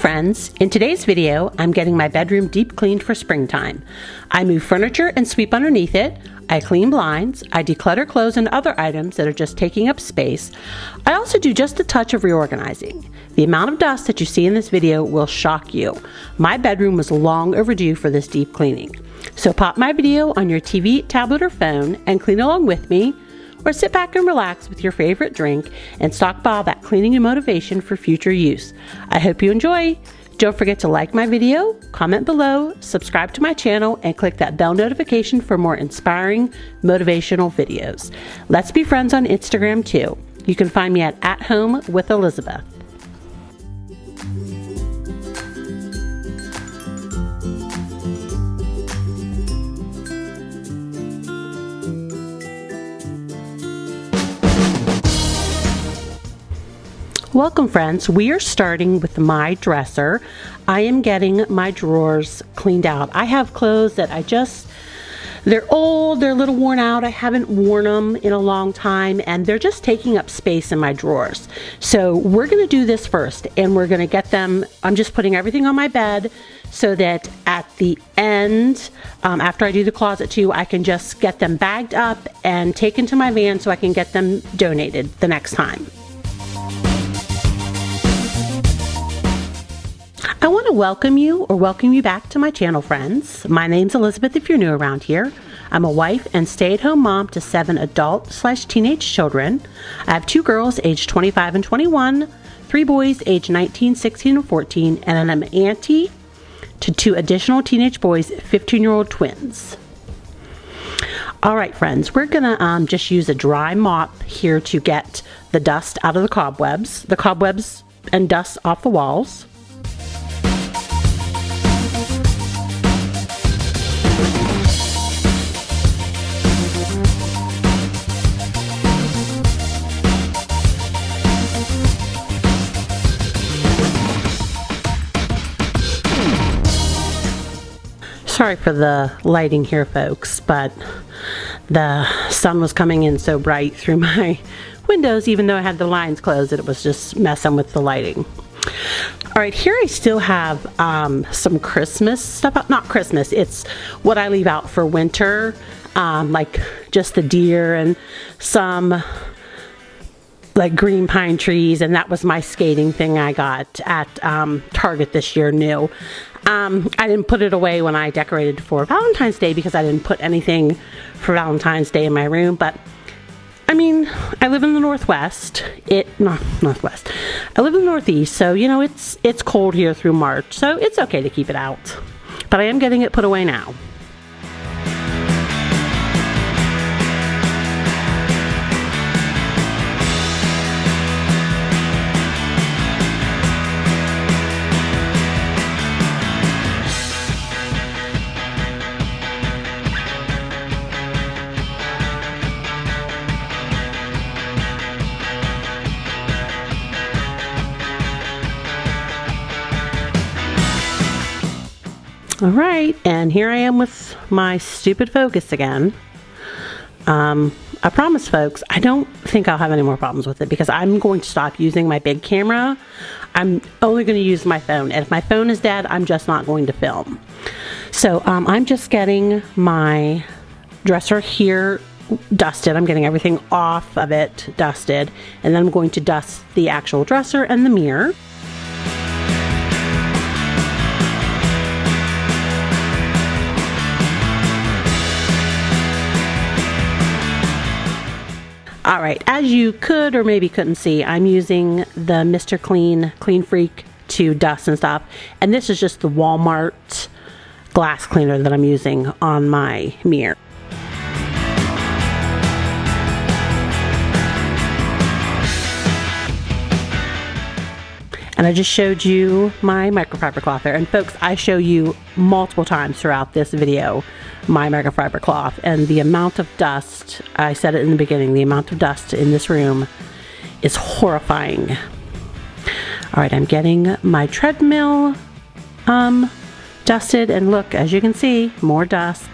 friends, in today's video I'm getting my bedroom deep cleaned for springtime. I move furniture and sweep underneath it, I clean blinds, I declutter clothes and other items that are just taking up space. I also do just a touch of reorganizing. The amount of dust that you see in this video will shock you. My bedroom was long overdue for this deep cleaning. So pop my video on your TV, tablet, or phone and clean along with me, or sit back and relax with your favorite drink and stockpile that cleaning and motivation for future use. I hope you enjoy. Don't forget to like my video, comment below, subscribe to my channel, and click that bell notification for more inspiring, motivational videos. Let's be friends on Instagram too. You can find me at Home with Elizabeth. Welcome friends, we are starting with my dresser. I am getting my drawers cleaned out. I have clothes that they're old, they're a little worn out. I haven't worn them in a long time and they're just taking up space in my drawers. So we're gonna do this first and we're gonna get them, I'm just putting everything on my bed so that at the end, after I do the closet too, I can just get them bagged up and taken to my van so I can get them donated the next time. I want to welcome you back to my channel, friends. My name's Elizabeth if you're new around here. I'm a wife and stay-at-home mom to 7 adult/teenage children. I have 2 girls aged 25 and 21, 3 boys aged 19, 16, and 14, and I'm an auntie to 2 additional teenage boys, 15-year-old twins. All right, friends, we're gonna just use a dry mop here to get the dust out of the cobwebs and dust off the walls. Sorry for the lighting here, folks, but the sun was coming in so bright through my windows, even though I had the blinds closed, it was just messing with the lighting. All right, here I still have some Christmas stuff. Not Christmas, it's what I leave out for winter, like just the deer and some like green pine trees, and that was my skating thing I got at Target this year new. I didn't put it away when I decorated for Valentine's Day because I didn't put anything for Valentine's Day in my room, but I mean, I live in the Northwest. Northwest. I live in the Northeast, so you know it's cold here through March, so it's okay to keep it out. But I am getting it put away now. All right, and here I am with my stupid focus again. I promise, folks, I don't think I'll have any more problems with it because I'm going to stop using my big camera. I'm only going to use my phone, and if my phone is dead, I'm just not going to film. So I'm just getting my dresser here dusted. I'm getting everything off of it dusted, and then I'm going to dust the actual dresser and the mirror. All right, as you could or maybe couldn't see, I'm using the Mr. Clean Freak to dust and stuff. And this is just the Walmart glass cleaner that I'm using on my mirror. And I just showed you my microfiber cloth there. And folks, I show you multiple times throughout this video my microfiber cloth, and the amount of dust, I said it in the beginning, the amount of dust in this room is horrifying. All right, I'm getting my treadmill dusted, and look, as you can see, more dust.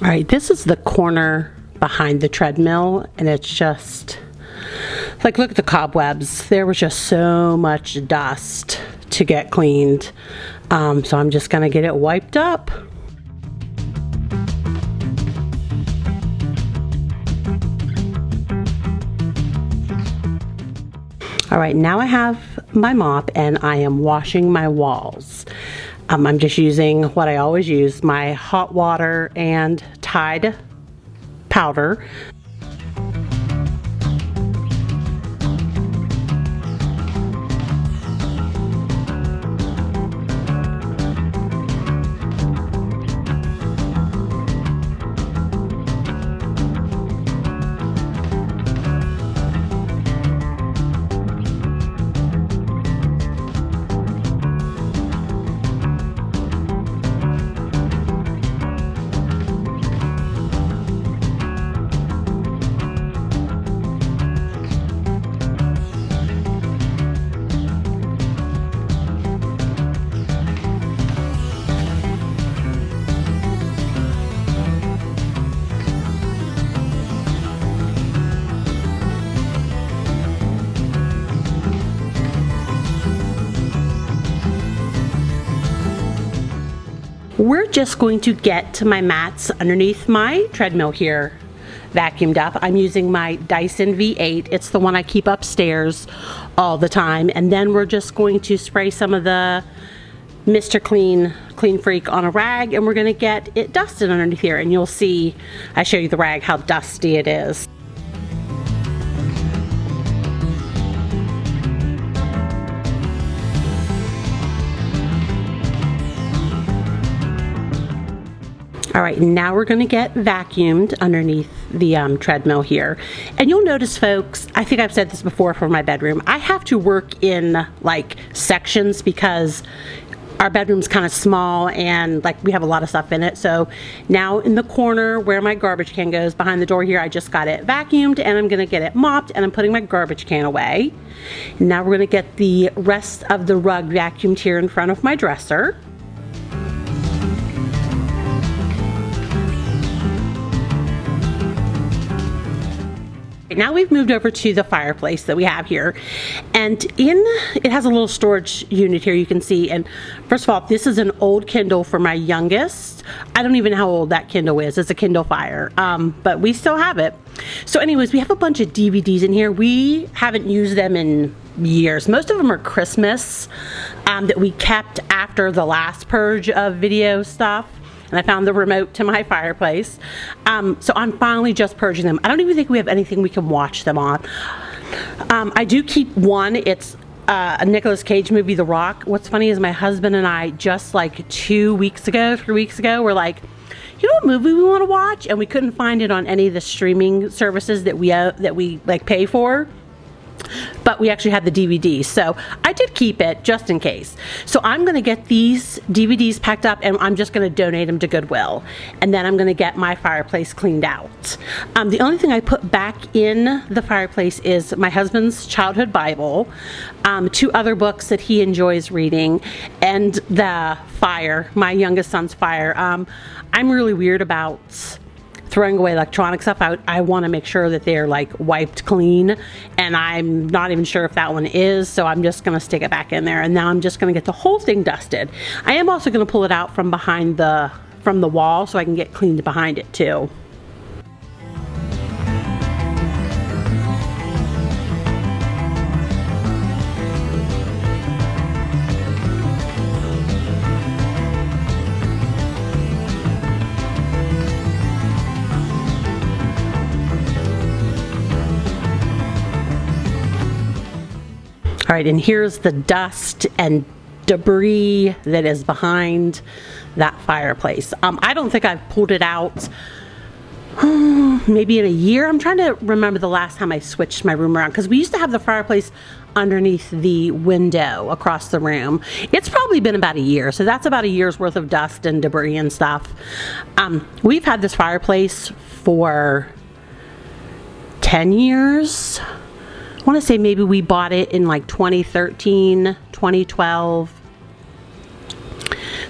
All right, this is the corner behind the treadmill, and it's just like, look at the cobwebs. There was just so much dust to get cleaned. So I'm just gonna get it wiped up. All right, now I have my mop and I am washing my walls. I'm just using what I always use, my hot water and Tide powder. We're just going to get to my mats underneath my treadmill here vacuumed up. I'm using my Dyson V8. It's the one I keep upstairs all the time. And then we're just going to spray some of the Mr. Clean Freak on a rag, and we're gonna get it dusted underneath here. And you'll see, I show you the rag, how dusty it is. All right, now we're gonna get vacuumed underneath the treadmill here. And you'll notice, folks, I think I've said this before for my bedroom, I have to work in like sections because our bedroom's kind of small and like we have a lot of stuff in it. So now in the corner where my garbage can goes behind the door here, I just got it vacuumed and I'm gonna get it mopped and I'm putting my garbage can away. And now we're gonna get the rest of the rug vacuumed here in front of my dresser. Now we've moved over to the fireplace that we have here, and it has a little storage unit here you can see. And first of all, this is an old Kindle for my youngest. I don't even know how old that Kindle is. It's a Kindle Fire, but we still have it. So anyways, we have a bunch of DVDs in here. We haven't used them in years. Most of them are Christmas that we kept after the last purge of video stuff. And I found the remote to my fireplace. So I'm finally just purging them. I don't even think we have anything we can watch them on. I do keep one. It's a Nicolas Cage movie, The Rock. What's funny is my husband and I just like 3 weeks ago, we're like, you know what movie we want to watch? And we couldn't find it on any of the streaming services that we like pay for. But we actually had the DVD, so I did keep it just in case. So I'm going to get these DVDs packed up and I'm just going to donate them to Goodwill. And then I'm going to get my fireplace cleaned out. The only thing I put back in the fireplace is my husband's childhood Bible, 2 other books that he enjoys reading, and the fire, my youngest son's fire. I'm really weird about throwing away electronic stuff. I want to make sure that they're like wiped clean, and I'm not even sure if that one is, so I'm just going to stick it back in there. And now I'm just going to get the whole thing dusted. I am also going to pull it out from behind from the wall so I can get cleaned behind it too. All right, and here's the dust and debris that is behind that fireplace. I don't think I've pulled it out maybe in a year. I'm trying to remember the last time I switched my room around, because we used to have the fireplace underneath the window across the room. It's probably been about a year, so that's about a year's worth of dust and debris and stuff. We've had this fireplace for 10 years. I want to say maybe we bought it in like 2013, 2012.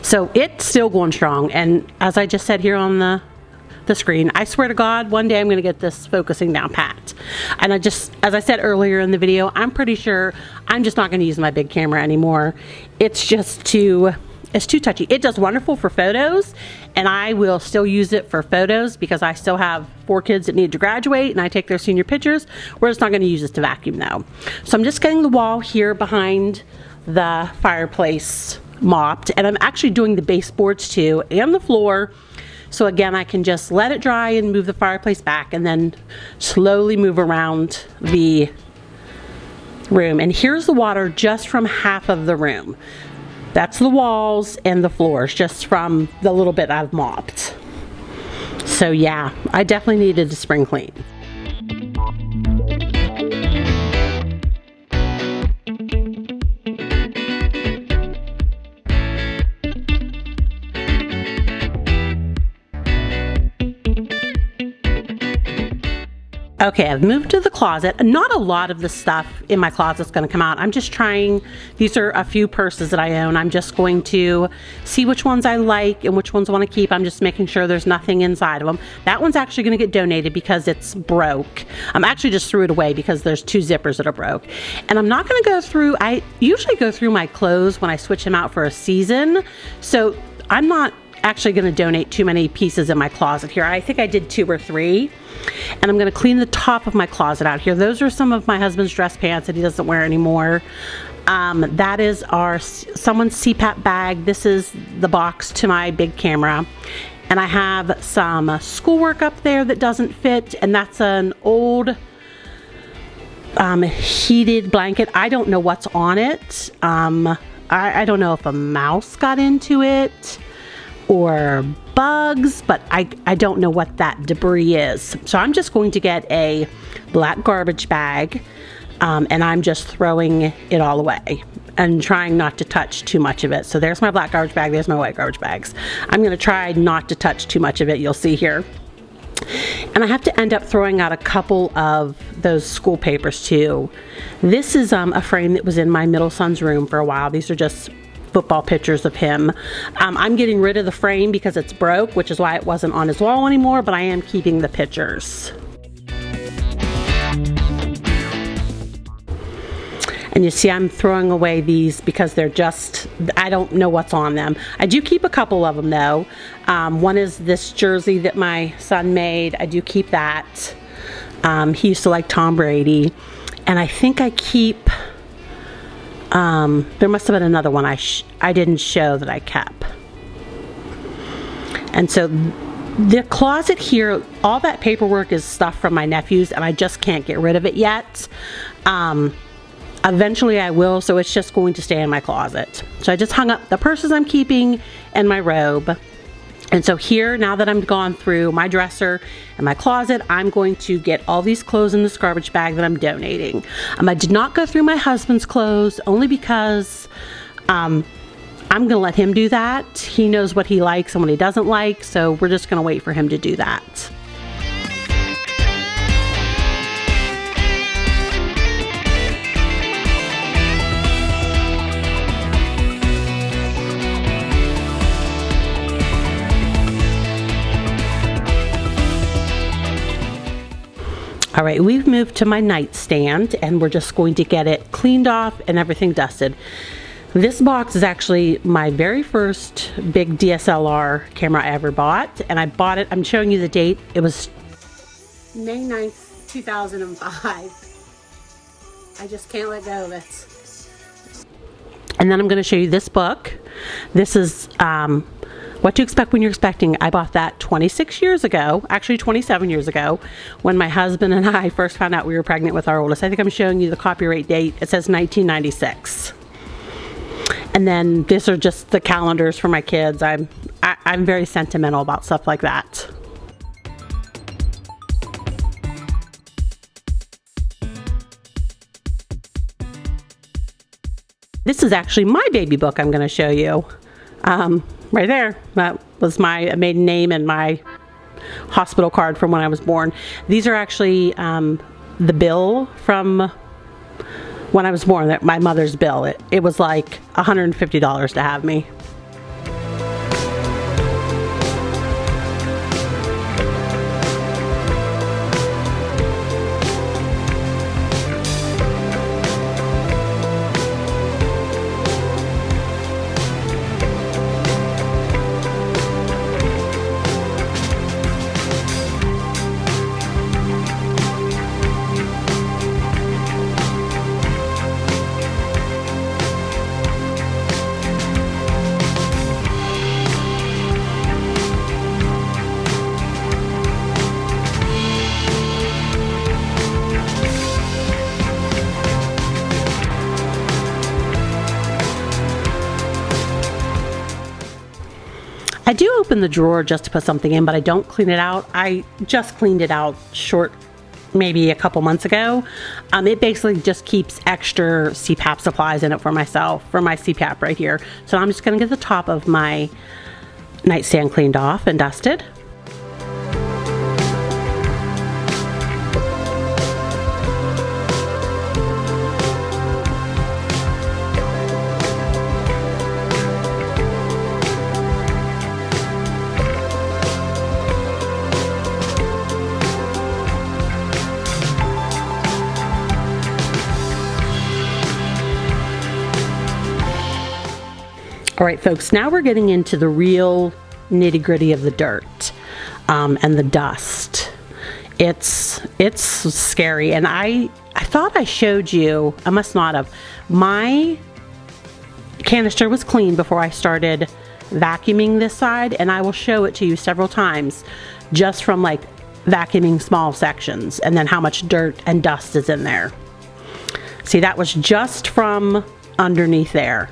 So it's still going strong. And as I just said here on the the screen. I swear to God, one day I'm going to get this focusing down pat. And as I said earlier in the video, I'm pretty sure I'm just not going to use my big camera anymore. It's too touchy. It does wonderful for photos, and I will still use it for photos because I still have 4 kids that need to graduate and I take their senior pictures. We're just not going to use this to vacuum though. So I'm just getting the wall here behind the fireplace mopped, and I'm actually doing the baseboards too and the floor. So again, I can just let it dry and move the fireplace back and then slowly move around the room. And here's the water just from half of the room. That's the walls and the floors just from the little bit I've mopped. So yeah, I definitely needed to spring clean. Okay, I've moved to the closet. Not a lot of the stuff in my closet is going to come out. I'm just trying, these are a few purses that I own. I'm just going to see which ones I like and which ones I want to keep. I'm just making sure there's nothing inside of them. That one's actually going to get donated because it's broke. I'm actually just threw it away because there's 2 zippers that are broke. And I'm not going to go through, I usually go through my clothes when I switch them out for a season. So I'm not actually going to donate too many pieces in my closet here. I think I did 2 or 3. And I'm going to clean the top of my closet out here. Those are some of my husband's dress pants that he doesn't wear anymore. That is someone's CPAP bag. This is the box to my big camera. And I have some schoolwork up there that doesn't fit, and that's an old heated blanket. I don't know what's on it. I don't know if a mouse got into it or bugs, but I don't know what that debris is. So I'm just going to get a black garbage bag, and I'm just throwing it all away and trying not to touch too much of it. So there's my black garbage bag, there's my white garbage bags. I'm gonna try not to touch too much of it, you'll see here. And I have to end up throwing out a couple of those school papers too. This is a frame that was in my middle son's room for a while. These are just football pictures of him. I'm getting rid of the frame because it's broke, which is why it wasn't on his wall anymore, but I am keeping the pictures. And you see I'm throwing away these because they're just, I don't know what's on them. I do keep a couple of them though. One is this jersey that my son made. I do keep that. He used to like Tom Brady. And I think I keep, there must have been another one I didn't show that I kept. And so the closet here, all that paperwork is stuff from my nephews, and I just can't get rid of it yet. Eventually I will, so it's just going to stay in my closet. So I just hung up the purses I'm keeping and my robe. And so here, now that I'm gone through my dresser and my closet, I'm going to get all these clothes in this garbage bag that I'm donating. I did not go through my husband's clothes only because I'm going to let him do that. He knows what he likes and what he doesn't like, so we're just going to wait for him to do that. All right, we've moved to my nightstand and we're just going to get it cleaned off and everything dusted. This box is actually my very first big DSLR camera I ever bought, and I bought it, I'm showing you the date, it was May 9th, 2005. I just can't let go of it. And then I'm going to show you this book. This is What to Expect When You're Expecting. I bought that 26 years ago, actually 27 years ago, when my husband and I first found out we were pregnant with our oldest. I think I'm showing you the copyright date. It says 1996. And then these are just the calendars for my kids. I'm very sentimental about stuff like that. This is actually my baby book I'm going to show you. Right there. That was my maiden name and my hospital card from when I was born. These are actually the bill from when I was born, my mother's bill. It was like $150 to have me. I do open the drawer just to put something in, but I don't clean it out. I just cleaned it out maybe a couple months ago. It basically just keeps extra CPAP supplies in it for myself, for my CPAP right here. So I'm just gonna get the top of my nightstand cleaned off and dusted. All right, folks, now we're getting into the real nitty-gritty of the dirt and the dust. It's scary, and I thought I showed you, I must not have. My canister was clean before I started vacuuming this side, and I will show it to you several times just from like vacuuming small sections and then how much dirt and dust is in there. See, that was just from underneath there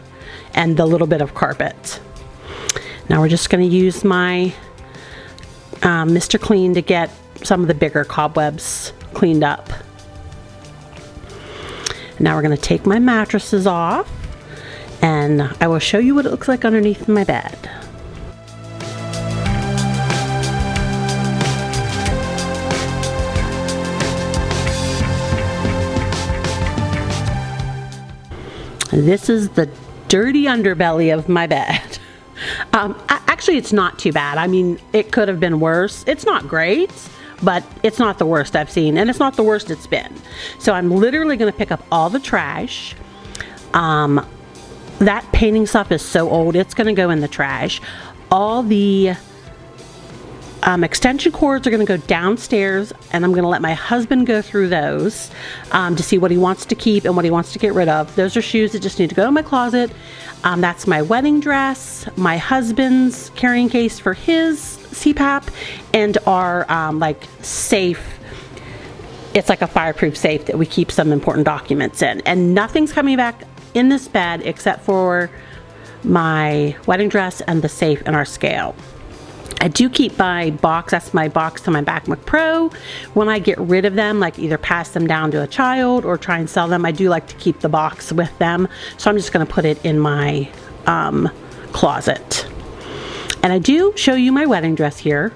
and the little bit of carpet. Now we're just going to use my Mr. Clean to get some of the bigger cobwebs cleaned up. Now we're going to take my mattresses off, and I will show you what it looks like underneath my bed. This is the dirty underbelly of my bed. Actually, it's not too bad. I mean, it could have been worse. It's not great, but it's not the worst I've seen, and it's not the worst it's been. So I'm literally going to pick up all the trash. That painting stuff is so old, it's going to go in the trash. All the extension cords are going to go downstairs, and I'm going to let my husband go through those to see what he wants to keep and what he wants to get rid of. Those are shoes that just need to go in my closet. That's my wedding dress, my husband's carrying case for his CPAP, and our like safe. It's like a fireproof safe that we keep some important documents in, and nothing's coming back in this bed except for my wedding dress and the safe and our scale. I do keep my box, that's my box to my MacBook Pro. When I get rid of them, like either pass them down to a child or try and sell them, I do like to keep the box with them. So I'm just gonna put it in my closet. And I do show you my wedding dress here.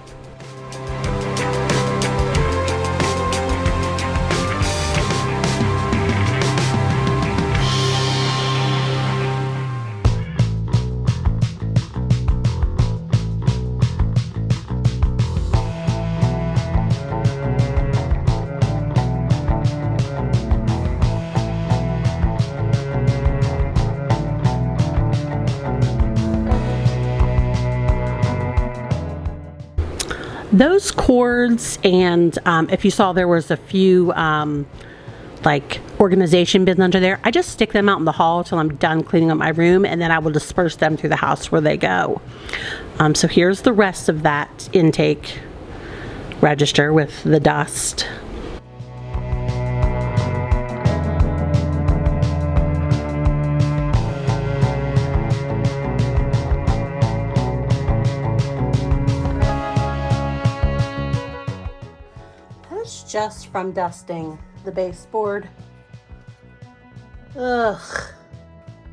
Those cords, and if you saw, there was a few like organization bins under there. I just stick them out in the hall till I'm done cleaning up my room, and then I will disperse them through the house where they go. So here's the rest of that intake register with the dust. Just from dusting the baseboard. Ugh.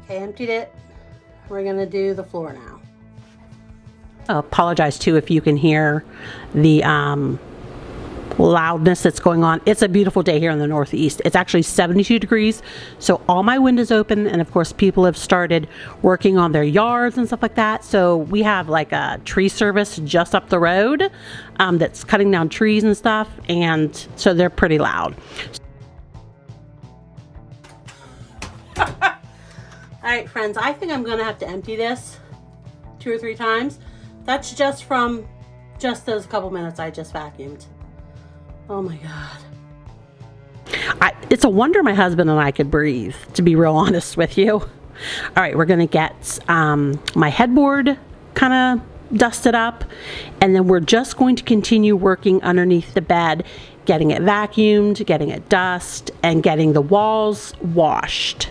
Okay, emptied it. We're gonna do the floor now. I apologize too if you can hear the loudness that's going on. It's a beautiful day here in the Northeast. It's actually 72 degrees, so all my windows open, and of course people have started working on their yards and stuff like that. So we have like a tree service just up the road that's cutting down trees and stuff, and so they're pretty loud. All right, friends, I think I'm gonna have to empty this 2 or 3 times. That's just from those couple minutes I just vacuumed. Oh my God. It's a wonder my husband and I could breathe, to be real honest with you. All right, we're gonna get my headboard kind of dusted up, and then we're just going to continue working underneath the bed, getting it vacuumed, getting it dust, and getting the walls washed.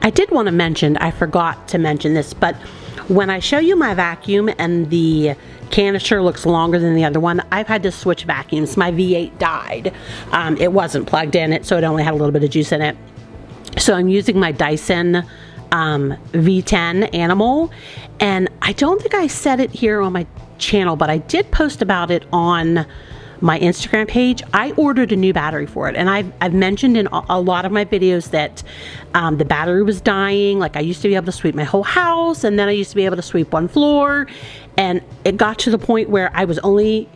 I did want to mention, I forgot to mention this, but when I show you my vacuum and the canister looks longer than the other one, I've had to switch vacuums. My V8 died. It wasn't plugged in, so it only had a little bit of juice in it. So I'm using my Dyson V10 Animal, and I don't think I said it here on my channel, but I did post about it on my Instagram page. I ordered a new battery for it, and I've mentioned in a lot of my videos that the battery was dying. Like, I used to be able to sweep my whole house, and then I used to be able to sweep one floor, and it got to the point where I was only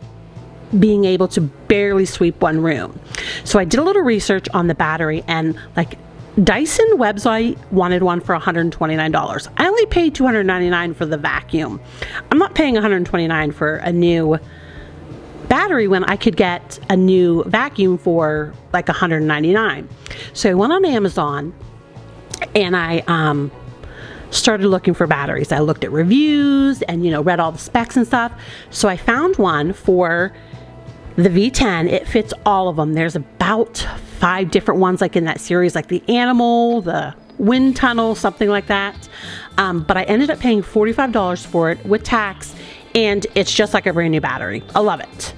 being able to barely sweep one room. So I did a little research on the battery, and like, Dyson website wanted one for $129. I only paid $299 for the vacuum. I'm not paying $129 for a new battery when I could get a new vacuum for like $199. So I went on Amazon and I started looking for batteries. I looked at reviews and, you know, read all the specs and stuff. So I found one for the V10. It fits all of them. There's about 5 different ones like in that series, like the Animal, the Wind Tunnel, something like that. But I ended up paying $45 for it with tax, and it's just like a brand new battery. I love it.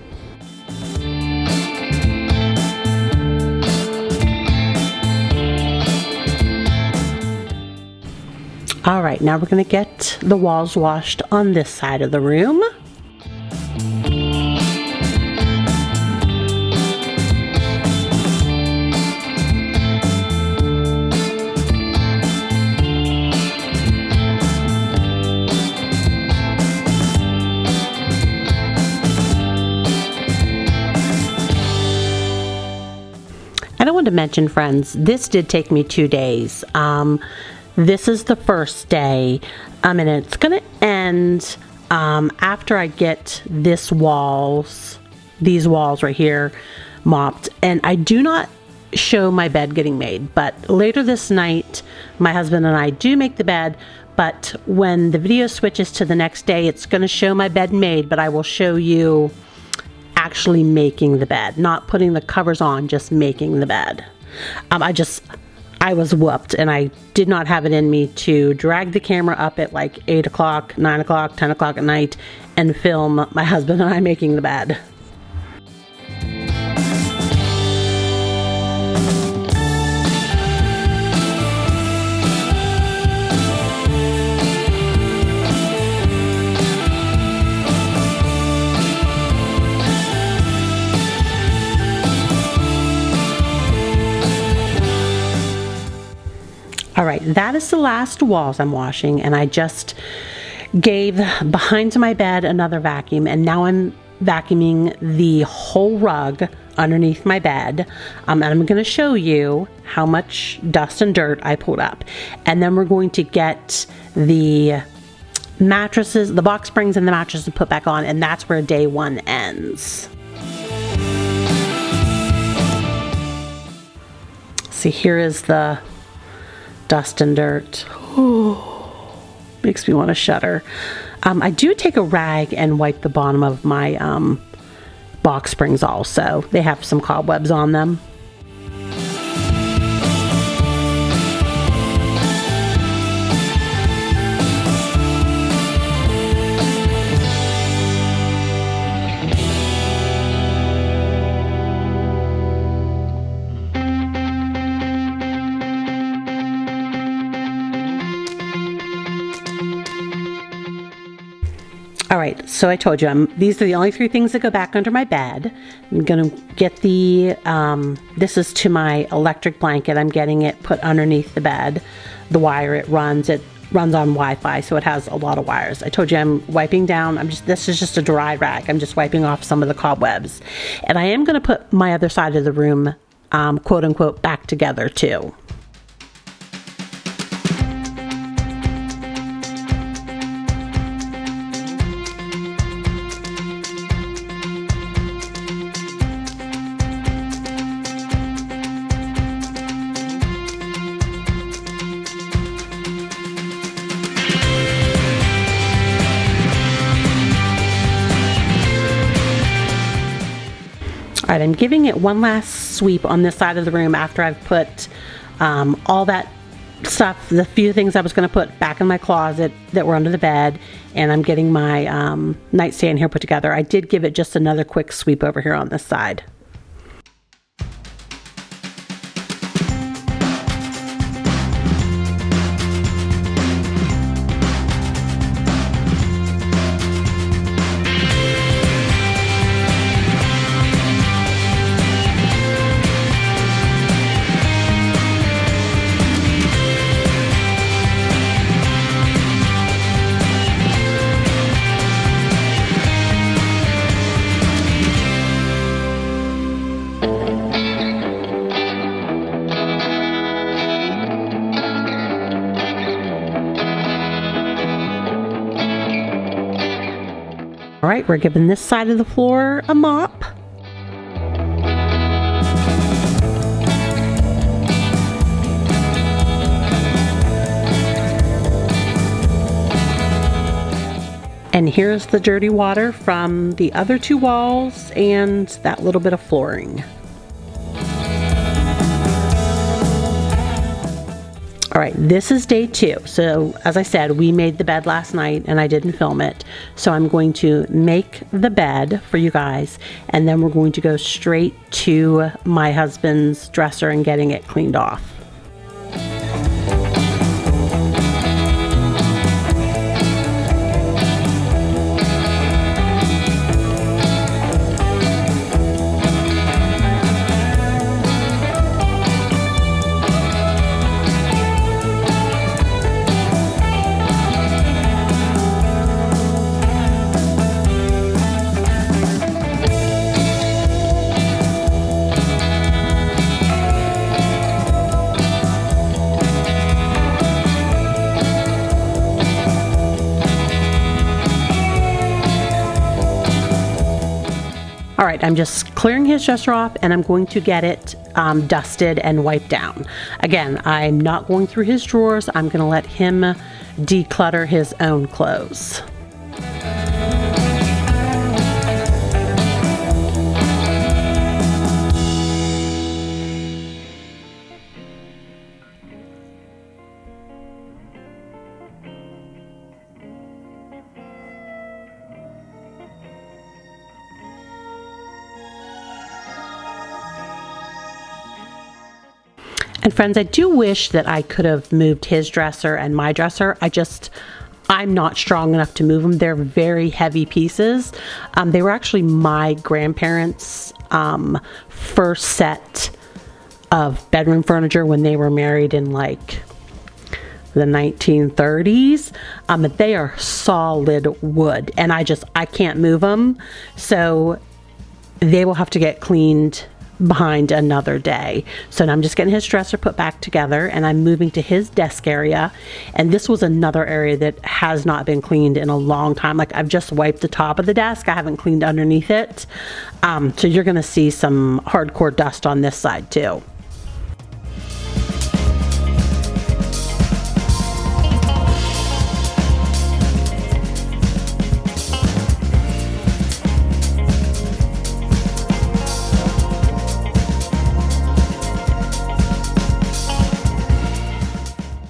All right, now we're gonna get the walls washed on this side of the room. And I wanted to mention, friends, this did take me 2 days. This is the first day, and it's gonna end after I get these walls right here mopped. And I do not show my bed getting made, but later this night, my husband and I do make the bed. But when the video switches to the next day, it's gonna show my bed made, but I will show you actually making the bed, not putting the covers on, just making the bed. I was whooped, and I did not have it in me to drag the camera up at like 8 o'clock, 9 o'clock, 10 o'clock at night and film my husband and I making the bed. All right, that is the last walls I'm washing, and I just gave behind my bed another vacuum, and now I'm vacuuming the whole rug underneath my bed. And I'm gonna show you how much dust and dirt I pulled up. And then we're going to get the mattresses, the box springs and the mattresses put back on, and that's where day 1 ends. See, here is the dust and dirt. Oh, makes me want to shudder. I do take a rag and wipe the bottom of my box springs also. They have some cobwebs on them. All right, so I told you, these are the only 3 things that go back under my bed. I'm gonna get the, this is to my electric blanket. I'm getting it put underneath the bed. The wire it runs on Wi-Fi, so it has a lot of wires. I told you I'm wiping down, this is just a dry rag. I'm just wiping off some of the cobwebs. And I am gonna put my other side of the room, quote unquote, back together too. All right, I'm giving it one last sweep on this side of the room after I've put all that stuff, the few things I was going to put back in my closet that were under the bed, and I'm getting my nightstand here put together. I did give it just another quick sweep over here on this side. All right, we're giving this side of the floor a mop. And here's the dirty water from the other two walls and that little bit of flooring. All right, this is day 2. So as I said, we made the bed last night and I didn't film it. So I'm going to make the bed for you guys, and then we're going to go straight to my husband's dresser and getting it cleaned off. All right, I'm just clearing his dresser off and I'm going to get it dusted and wiped down. Again, I'm not going through his drawers. I'm going to let him declutter his own clothes. And friends, I do wish that I could have moved his dresser and my dresser. I'm not strong enough to move them. They're very heavy pieces. They were actually my grandparents' first set of bedroom furniture when they were married in like the 1930s. But they are solid wood and I can't move them. So they will have to get cleaned behind another day. So now I'm just getting his dresser put back together and I'm moving to his desk area. And this was another area that has not been cleaned in a long time. Like I've just wiped the top of the desk. I haven't cleaned underneath it. So you're going to see some hardcore dust on this side too.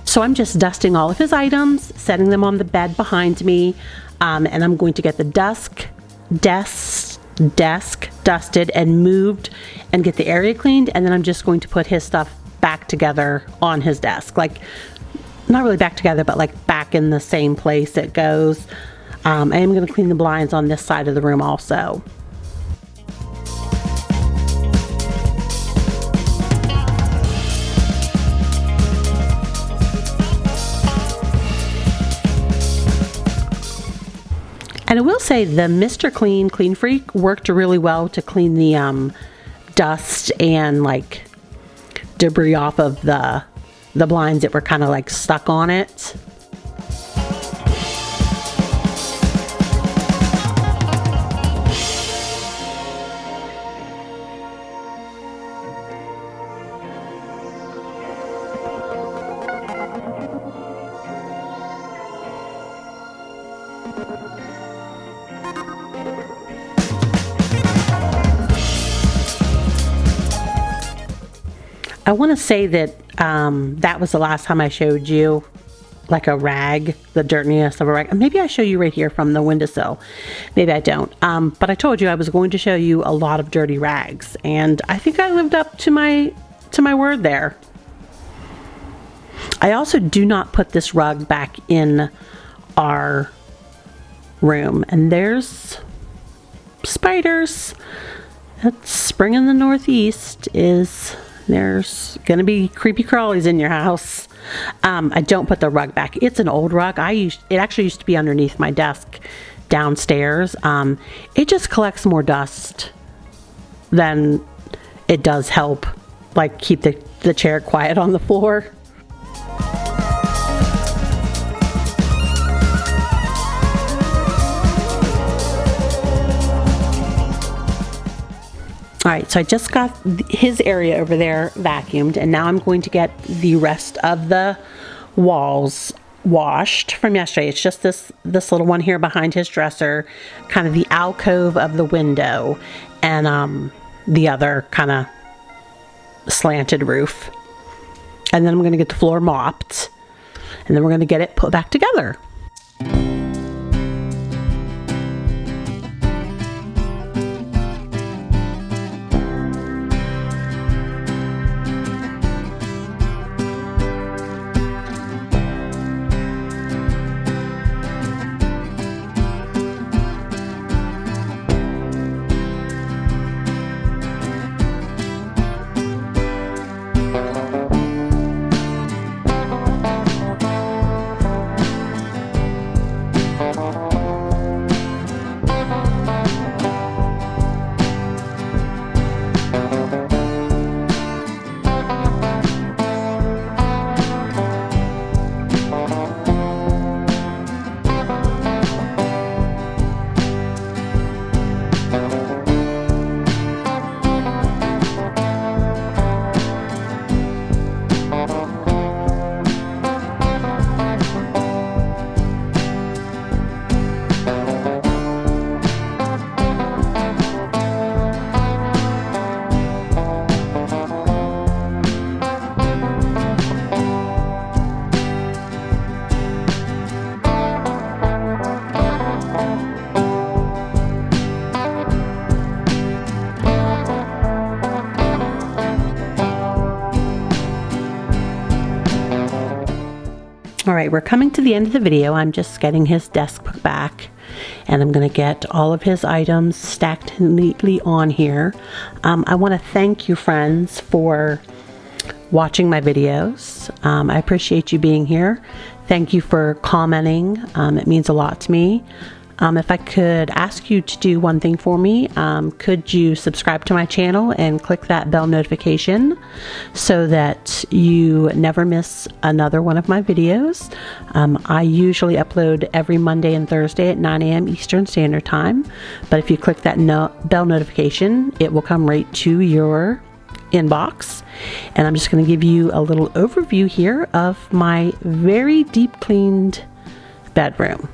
So I'm just dusting all of his items, setting them on the bed behind me, and I'm going to get the desk dusted and moved and get the area cleaned, and then I'm just going to put his stuff back together on his desk. Like, not really back together, but like back in the same place it goes. I am going to clean the blinds on this side of the room also. And I will say the Mr. Clean Freak worked really well to clean the dust and like debris off of the blinds that were kind of like stuck on it. I want to say that That was the last time I showed you like a rag, the dirtiness of a rag. Maybe I show you right here from the windowsill. Maybe I don't. But I told you I was going to show you a lot of dirty rags, and I think I lived up to my word there. I also do not put this rug back in our room, and there's spiders. It's spring in the Northeast. There's gonna be creepy crawlies in your house. I don't put the rug back. It's an old rug. It actually used to be underneath my desk downstairs. It just collects more dust than it does help, like, keep the chair quiet on the floor. All right, so I just got his area over there vacuumed, and now I'm going to get the rest of the walls washed from yesterday. It's just this little one here behind his dresser, kind of the alcove of the window, and the other kind of slanted roof. And then I'm going to get the floor mopped, and then we're going to get it put back together. All right, we're coming to the end of the video. I'm just getting his desk put back, and I'm going to get all of his items stacked neatly on here. I want to thank you, friends, for watching my videos. I appreciate you being here. Thank you for commenting. It means a lot to me. If I could ask you to do one thing for me, could you subscribe to my channel and click that bell notification so that you never miss another one of my videos. I usually upload every Monday and Thursday at 9 a.m. Eastern Standard Time, but if you click that bell notification, it will come right to your inbox. And I'm just going to give you a little overview here of my very deep cleaned bedroom.